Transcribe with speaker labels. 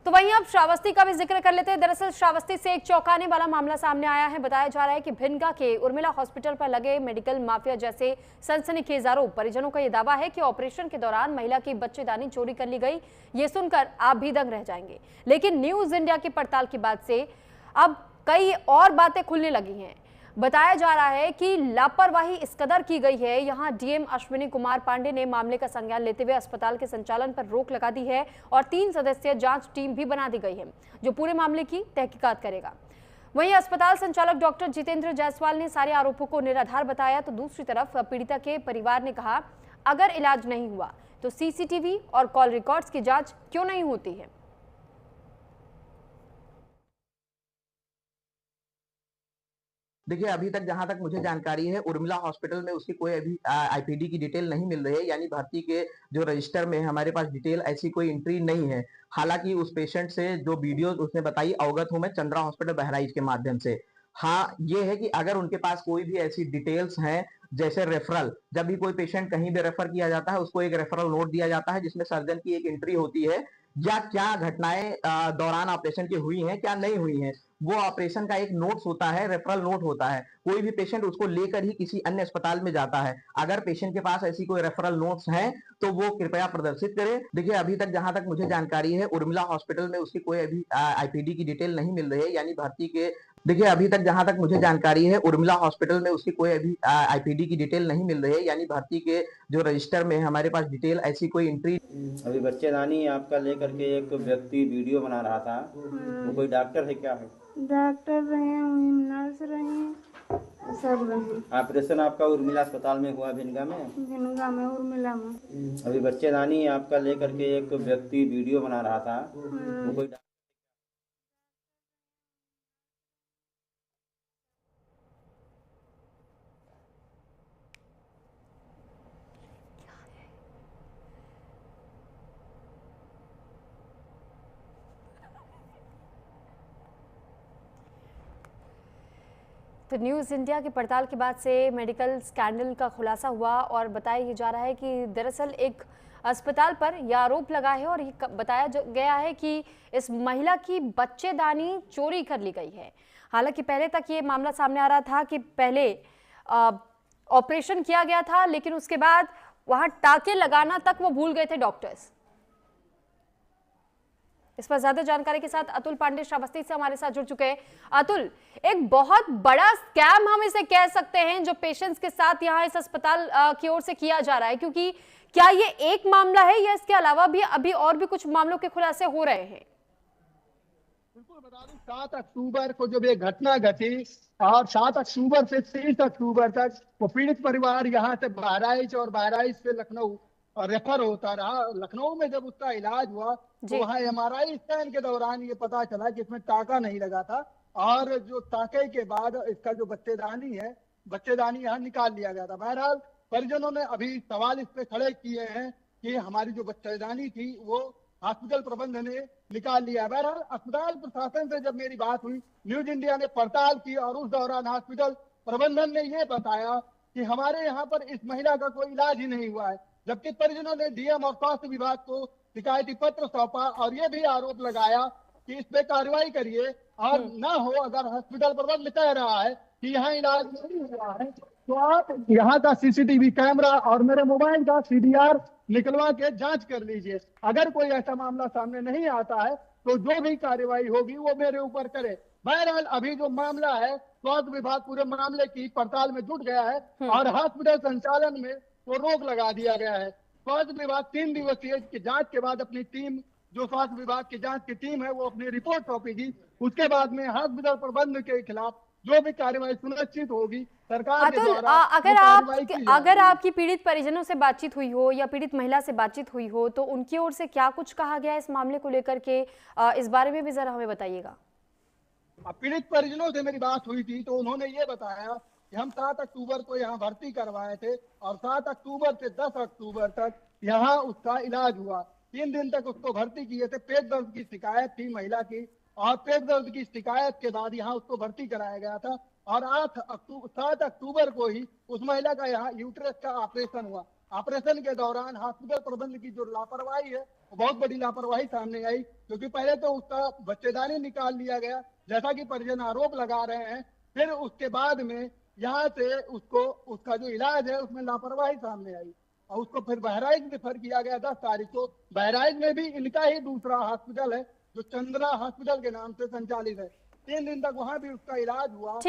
Speaker 1: तो वहीं अब श्रावस्ती का भी जिक्र कर लेते हैं। दरअसल श्रावस्ती से एक चौंकाने वाला मामला सामने आया है। बताया जा रहा है कि भिनगा के उर्मिला हॉस्पिटल पर लगे मेडिकल माफिया जैसे सनसनीखेज आरोप। परिजनों का यह दावा है कि ऑपरेशन के दौरान महिला की बच्चेदानी चोरी कर ली गई। ये सुनकर आप भी दंग रह जाएंगे, लेकिन न्यूज इंडिया की पड़ताल के बाद से अब कई और बातें खुलने लगी हैं। बताया जा रहा है कि लापरवाही इस कदर की गई है। यहां डीएम अश्विनी कुमार पांडे ने मामले का संज्ञान लेते हुए अस्पताल के संचालन पर रोक लगा दी है और 3 सदस्यीय जांच टीम भी बना दी गई है जो पूरे मामले की तहकीकात करेगा। वहीं अस्पताल संचालक डॉक्टर जितेंद्र जायसवाल ने सारे आरोपों को निराधार बताया, तो दूसरी तरफ पीड़िता के परिवार ने कहा अगर इलाज नहीं हुआ तो सीसीटीवी और कॉल रिकॉर्ड्स की जांच क्यों नहीं होती है।
Speaker 2: देखिए, अभी तक जहां तक मुझे जानकारी है, उर्मिला हॉस्पिटल में उसकी कोई अभी आईपीडी की डिटेल नहीं मिल रही है, यानी भर्ती के जो रजिस्टर में हमारे पास डिटेल ऐसी कोई एंट्री नहीं है। हालांकि उस पेशेंट से जो वीडियो उसने बताई अवगत हूं मैं चंद्रा हॉस्पिटल बहराइच के माध्यम से। हाँ, ये है कि अगर उनके पास कोई भी ऐसी डिटेल्स हैं, जैसे रेफरल, जब भी कोई पेशेंट कहीं भी रेफर किया जाता है उसको एक रेफरल नोट दिया जाता है जिसमें सर्जन की एक एंट्री होती है या क्या घटनाएं दौरान ऑपरेशन की हुई हैं क्या नहीं हुई हैं। वो ऑपरेशन का एक नोट्स होता है, रेफरल नोट होता है। कोई भी पेशेंट उसको लेकर ही किसी अन्य अस्पताल में जाता है। अगर पेशेंट के पास ऐसी कोई रेफरल नोट्स हैं तो वो कृपया प्रदर्शित करें। देखिए, अभी तक जहां तक मुझे जानकारी है, उर्मिला हॉस्पिटल में उसकी कोई अभी आईपीडी की डिटेल नहीं मिल रही है, यानी भर्ती के देखिए, अभी तक जहां तक मुझे जानकारी है, उर्मिला हॉस्पिटल में उसकी कोई अभी आईपीडी की डिटेल नहीं मिल रही है, यानी भर्ती के जो रजिस्टर में हमारे पास डिटेल ऐसी कोई एंट्री।
Speaker 3: अभी बच्चेदानी आपका लेकर के एक व्यक्ति वीडियो बना रहा था। वो कोई डॉक्टर है क्या है?
Speaker 4: डॉक्टर रहे, नर्स रहे, सब रहे।
Speaker 3: ऑपरेशन आपका उर्मिला अस्पताल में हुआ भिनगा में?
Speaker 4: भिनगा में, उर्मिला में।
Speaker 3: अभी बच्चेदानी आपका लेकर के एक व्यक्ति वीडियो बना रहा था। वो कोई
Speaker 1: तो न्यूज़ इंडिया की पड़ताल के बाद से मेडिकल स्कैंडल का खुलासा हुआ और बताया जा रहा है कि दरअसल एक अस्पताल पर यह आरोप लगा है और ये बताया गया है कि इस महिला की बच्चेदानी चोरी कर ली गई है। हालांकि पहले तक ये मामला सामने आ रहा था कि पहले ऑपरेशन किया गया था, लेकिन उसके बाद वहां टाके लगाना तक वो भूल गए थे डॉक्टर्स। इस पर ज्यादा जानकारी के साथ अतुल पांडे श्रावस्ती से हमारे साथ जुड़ चुके हैं। अतुल, एक बहुत बड़ा स्कैम हम इसे कह सकते हैं जो पेशेंट्स के साथ यहाँ इस अस्पताल की ओर से किया जा रहा है, क्योंकि क्या ये एक मामला है या इसके अलावा भी अभी और भी कुछ मामलों के खुलासे हो रहे हैं?
Speaker 5: बिल्कुल बता दूं, 7 अक्टूबर को जब ये घटना घटी और 7 अक्टूबर से 30 अक्टूबर तक वो पीड़ित परिवार यहाँ से बहराइच और बहराइच से लखनऊ रेफर होता रहा। लखनऊ में जब उसका इलाज हुआ तो वहाँ एमआरआई स्कैन के दौरान ये पता चला कि इसमें टाका नहीं लगा था और जो टाके के बाद इसका जो बच्चेदानी यहाँ निकाल लिया गया था। बहरहाल परिजनों ने अभी सवाल इस पे खड़े किए हैं कि हमारी जो बच्चेदानी थी वो हॉस्पिटल प्रबंधन ने निकाल लिया। बहरहाल अस्पताल प्रशासन से जब मेरी बात हुई, न्यूज इंडिया ने पड़ताल की और उस दौरान हॉस्पिटल प्रबंधन ने ये बताया कि हमारे यहाँ पर इस महिला का कोई इलाज ही नहीं हुआ है, जबकि परिजनों ने डीएम और स्वास्थ्य विभाग को शिकायती पत्र सौंपा और ये भी आरोप लगाया कि इस पे कार्रवाई करिए और न हो अगर हॉस्पिटल प्रबंधन कह रहा है कि यहाँ इलाज नहीं हुआ है तो आप यहाँ का सीसीटीवी कैमरा और मेरे मोबाइल का सीडीआर निकलवा के जांच कर लीजिए। अगर कोई ऐसा मामला सामने नहीं आता है तो जो भी कार्रवाई होगी वो मेरे ऊपर करे। बहरहाल अभी जो मामला है, स्वास्थ्य विभाग पूरे मामले की पड़ताल में जुट गया है और हॉस्पिटल संचालन में वो रोक लगा दिया गया है। स्वास्थ्य विभाग 3 दिवसीय की जांच के बाद अपनी टीम, जो स्वास्थ्य विभाग की जांच की टीम है, वो अपनी रिपोर्ट सौंपेगी। उसके बाद में हॉस्पिटल प्रबंधन के खिलाफ जो भी कार्रवाई सुनिश्चित होगी सरकार के द्वारा।
Speaker 1: अगर आपकी पीड़ित परिजनों से बातचीत हुई हो या पीड़ित महिला से बातचीत हुई हो तो उनकी ओर से क्या कुछ कहा गया इस मामले को लेकर के, इस बारे में भी जरा हमें बताइएगा।
Speaker 5: पीड़ित परिजनों से मेरी बात हुई थी तो उन्होंने ये बताया कि हम 7 अक्टूबर को यहाँ भर्ती करवाए थे और 7 अक्टूबर से 10 अक्टूबर तक यहाँ उसका इलाज हुआ। 3 दिन तक उसको भर्ती किए थे। पेट दर्द की शिकायत थी महिला की और पेट दर्द की शिकायत के बाद यहाँ उसको भर्ती कराया गया था और 7 अक्टूबर को ही उस महिला का यहाँ यूट्रस का ऑपरेशन हुआ। ऑपरेशन के दौरान हॉस्पिटल प्रबंध की जो लापरवाही है वो बहुत बड़ी लापरवाही सामने आई, क्योंकि पहले तो उसका बच्चेदानी निकाल लिया गया जैसा कि परिजन आरोप लगा रहे हैं, फिर उसके बाद में यहाँ से उसको उसका जो इलाज है उसमें लापरवाही सामने आई और उसको फिर बहराइच रेफर किया गया 10 तारीख को। बहराइच में भी इनका ही दूसरा हॉस्पिटल है जो चंद्रा हॉस्पिटल के नाम से संचालित है। 3 दिन तक वहां भी उसका इलाज हुआ।